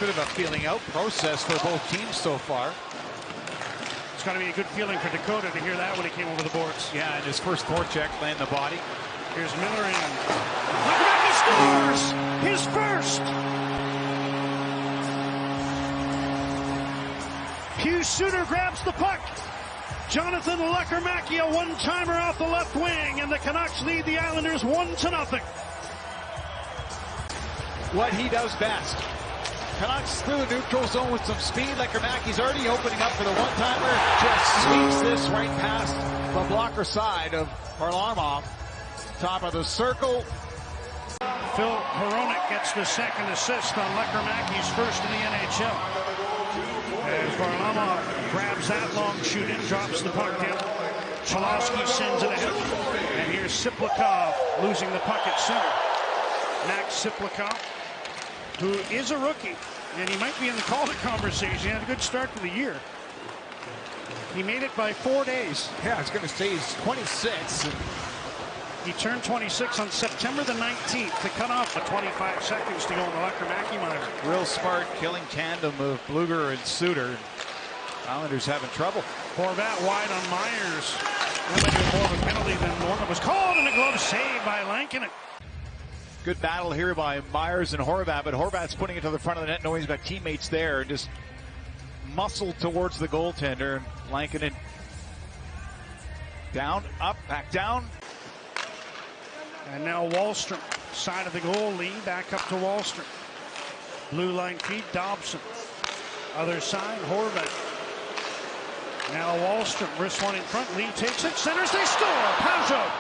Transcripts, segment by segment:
bit of a feeling out process for both teams so far. It's got to be a good feeling for Dakota to hear that when he came over the boards. Yeah, and his first forecheck land the body. Here's Miller in. Leckermaki scores! His first! Hugh Suter grabs the puck. Jonathan Leckermaki, a one-timer off the left wing, and the Canucks lead the Islanders 1-0. What he does best. Canucks through the neutral zone with some speed. Leckermaki's already opening up for the one-timer. Just sweeps this right past the blocker side of Varlamov. Top of the circle. Phil Hronek gets the second assist on Leckermaki's first in the NHL. As Varlamov grabs that long shoot in, drops the puck down. Cholowski sends it ahead. And here's Siplikov losing the puck at center. Max Siplikov, who is a rookie, and he might be in the Calder conversation. He had a good start to the year. He made it by 4 days. Yeah, I was going to say he's 26. He turned 26 on September the 19th to cut off the 25 seconds to go in the Leckermaki minor. Real smart killing tandem of Bluger and Suter. Islanders having trouble. Horvat wide on Myers. That might be more of a penalty than Norman was called, and a glove save by Lankinen. Good battle here by Myers and Horvat, but Horvat's putting it to the front of the net knowing he's got teammates there and just muscled towards the goaltender. Lankinen down, up, back down. And now Wahlstrom, side of the goal, Lee back up to Wahlstrom. Blue line feed, Dobson. Other side, Horvat. Now Wahlstrom, wrist one in front, Lee takes it, centers, they score! Pajot!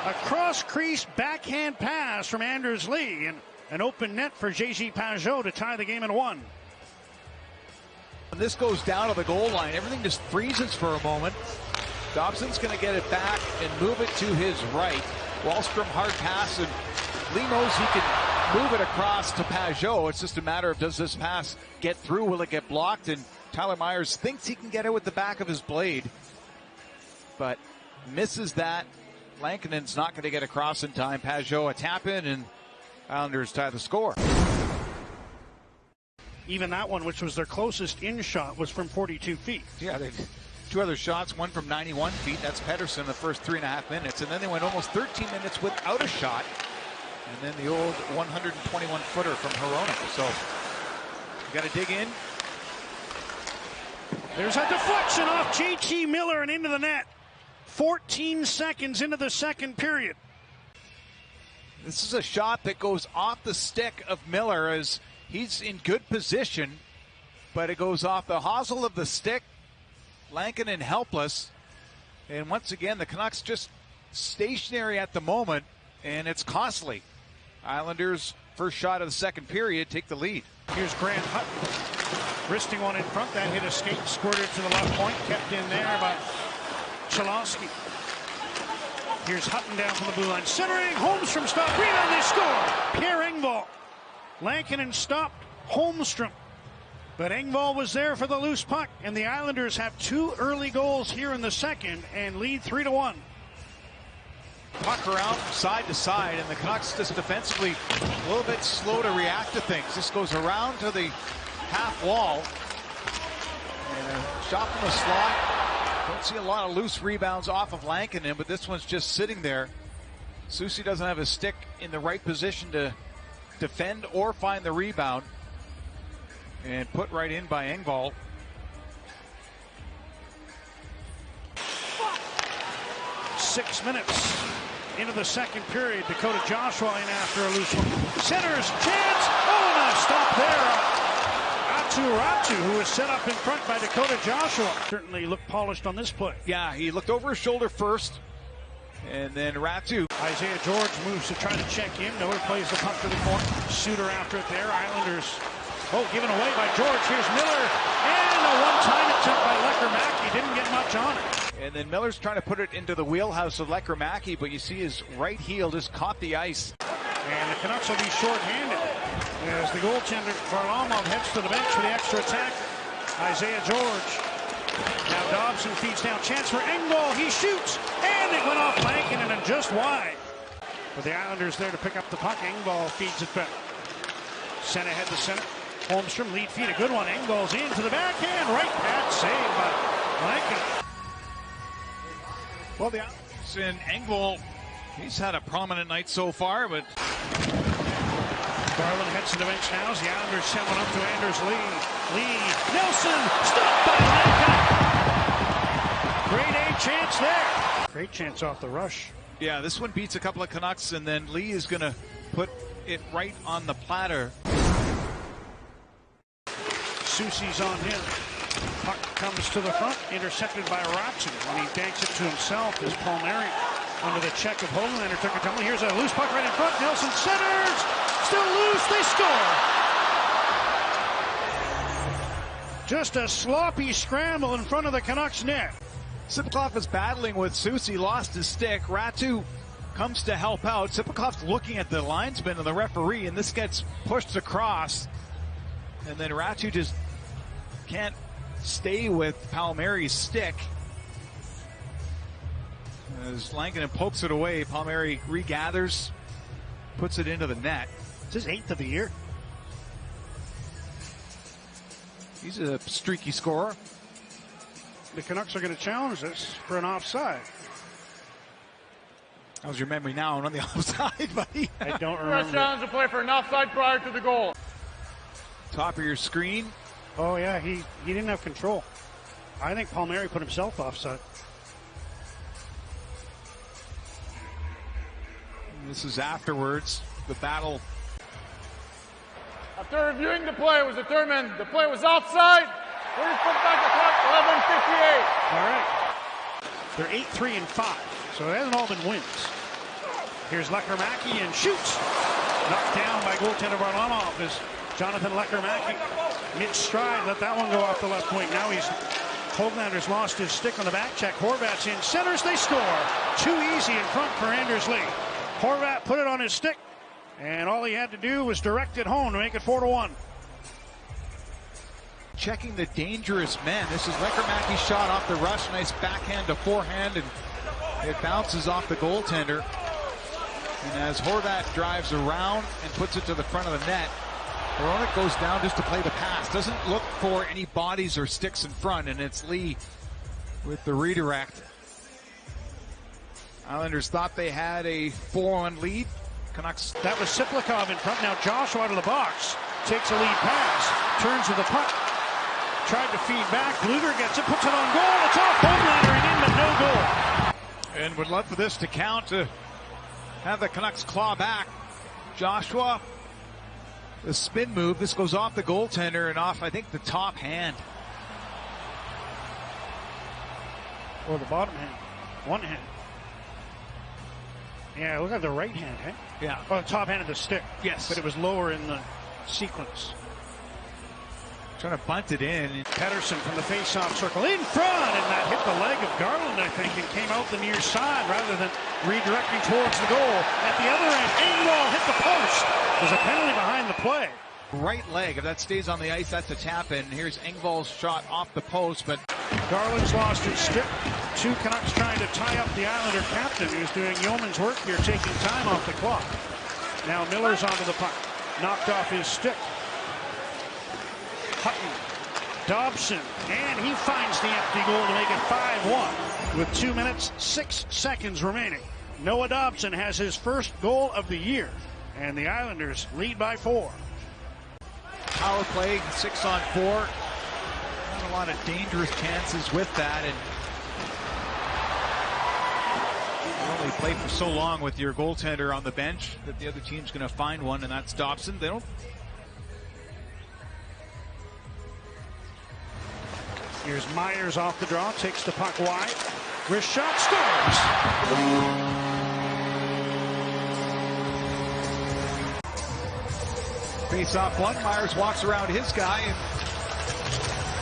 A cross-crease backhand pass from Anders Li, and an open net for J.G. Pajot to tie the game at 1. When this goes down to the goal line, everything just freezes for a moment. Dobson's going to get it back and move it to his right. Wahlstrom hard pass, and Lee knows he can move it across to Pajot. It's just a matter of, does this pass get through? Will it get blocked? And Tyler Myers thinks he can get it with the back of his blade, but misses that. Lankinen's not going to get across in time. Pajot a tap in, and Islanders tie the score. Even that one, which was their closest in shot, was from 42 feet. Yeah, they two other shots, one from 91 feet. That's Pettersson the first 3.5 minutes. And then they went almost 13 minutes without a shot. And then the old 121-footer from Hronek. So you got to dig in. There's a deflection off J.T. Miller and into the net. 14 seconds into the second period. This is a shot that goes off the stick of Miller as he's in good position, but it goes off the hosel of the stick. Lankinen helpless, and once again the Canucks just stationary at the moment, and it's costly. Islanders first shot of the second period take the lead. Here's Grant Hutton wristing one in front. That hit a skate, squirted to the left point, kept in there by Cholowski. Here's Hutton down from the blue line, centering. Holmstrom stopped, rebound, they score. Pьер Энгвалль. Lankinen stopped Holmstrom, but Engvall was there for the loose puck, and the Islanders have 2 early goals here in the second and lead 3-1. Puck around side to side, and the Canucks just defensively a little bit slow to react to things. This goes around to the half wall, and a shot from the slot. Don't see a lot of loose rebounds off of Lankinen, but this one's just sitting there. Soucy doesn't have his stick in the right position to defend or find the rebound. And put right in by Engvall. Six minutes into the second period. Dakota Joshua in after a loose one. Centers, chance. Oh, and a stop there. Ratu, who was set up in front by Dakota Joshua. Certainly looked polished on this play. Yeah, he looked over his shoulder first. And then Ratu. Isaiah George moves to try to check in. Miller plays the puck to the corner. Suter after it there. Islanders. Oh, given away by George. Here's Miller. And a one-time attempt by Leckermaki. Didn't get much on it. And then Miller's trying to put it into the wheelhouse of Leckermaki, but you see his right heel just caught the ice. And the Canucks will be short-handed as the goaltender Varlamov heads to the bench for the extra attack. Isaiah George. Now Dobson feeds down. Chance for Engvall. He shoots. And it went off Lankinen and just wide. But the Islanders there to pick up the puck. Engvall feeds it back. Sent ahead to center. Holmstrom, lead feet, a good one. Engvall's into the backhand, right pad, saved by Lankin. Well, the in Engvall, he's had a prominent night so far, but Garland heads to the bench now as the Islanders send one up to Anders Li. Lee, Nelson, stopped by Lankin. Grade A chance there. Great chance off the rush. Yeah, this one beats a couple of Canucks, and then Lee is going to put it right on the platter. Soucy's on him. Puck comes to the front, intercepted by Ratu. When he banks it to himself, as Palmieri, under the check of Hoglander, took a tumble. Here's a loose puck right in front. Nelson centers. Still loose. They score. Just a sloppy scramble in front of the Canucks net. Sipakov is battling with Soucy, lost his stick. Ratu comes to help out. Sipakov's looking at the linesman and the referee, and this gets pushed across. And then Ratu just can't stay with Palmieri's stick. As Lankin pokes it away, Palmieri regathers, puts it into the net. It's his 8th of the year. He's a streaky scorer. The Canucks are going to challenge this for an offside. How's your memory now on the offside, buddy? I don't remember. Challenge to play for an offside prior to the goal. Top of your screen. Oh yeah, he didn't have control. I think Palmieri put himself offside. This is afterwards. The battle. After reviewing the play, was determined the play was offside. Please put back the clock, 11:58. All right. They're 8-3-5, so it hasn't all been wins. Here's Leckerimäki and shoots. Knocked down by goaltender Varlamov as Jonathan Leckerimäki mid-stride let that one go off the left wing. Now Hoglander's lost his stick on the back check. Horvat's in, centers, they score. Too easy in front for Anders Li. Horvat put it on his stick, and all he had to do was direct it home to make it 4-1. Checking the dangerous men. This is Leckermäki's shot off the rush. Nice backhand to forehand, and it bounces off the goaltender. And as Horvat drives around and puts it to the front of the net, Hronek goes down just to play the pass. Doesn't look for any bodies or sticks in front, and it's Lee with the redirect. Islanders thought they had a 4-1 lead. Canucks. That was Sipakov in front. Now Joshua out of the box takes a lead pass, turns with the puck. Tried to feed back. Luger gets it, puts it on goal. It's off Hoglander and in, but no goal. And would love for this to count, to have the Canucks claw back. Joshua, the spin move. This goes off the goaltender and off, I think, the top hand. Or the bottom hand. One hand. Yeah, look at the right hand, eh? Yeah. Oh, the top hand of the stick. Yes. But it was lower in the sequence. Trying to bunt it in. Pettersson from the face-off circle in front, and that hit the leg of Garland, I think, and came out the near side rather than redirecting towards the goal. At the other end, Engvall hit the post. There's a penalty behind the play. Right leg, if that stays on the ice, that's a tap in. Here's Engvall's shot off the post, but Garland's lost his stick. Two Canucks trying to tie up the Islander captain, who's doing yeoman's work here, taking time off the clock. Now Miller's onto the puck. Knocked off his stick. Hutton, Dobson, and he finds the empty goal to make it 5-1 with 2 minutes, 6 seconds remaining. Noah Dobson has his first goal of the year, and the Islanders lead by 4. Power play, 6-on-4. Not a lot of dangerous chances with that, and you only play for so long with your goaltender on the bench that the other team's going to find one, and that's Dobson. They don't. Here's Myers off the draw, takes the puck wide. Wrist shot, scores! Face off one. Myers walks around his guy and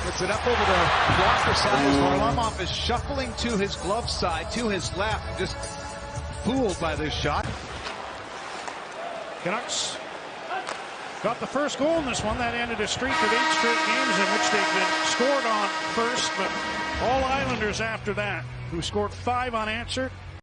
puts it up over the blocker side as Varlamov is shuffling to his glove side, to his left, just fooled by this shot. Canucks got the first goal in this one. That ended a streak of 8 straight games in which they've been scored on first, but all Islanders after that, who scored 5 unanswered,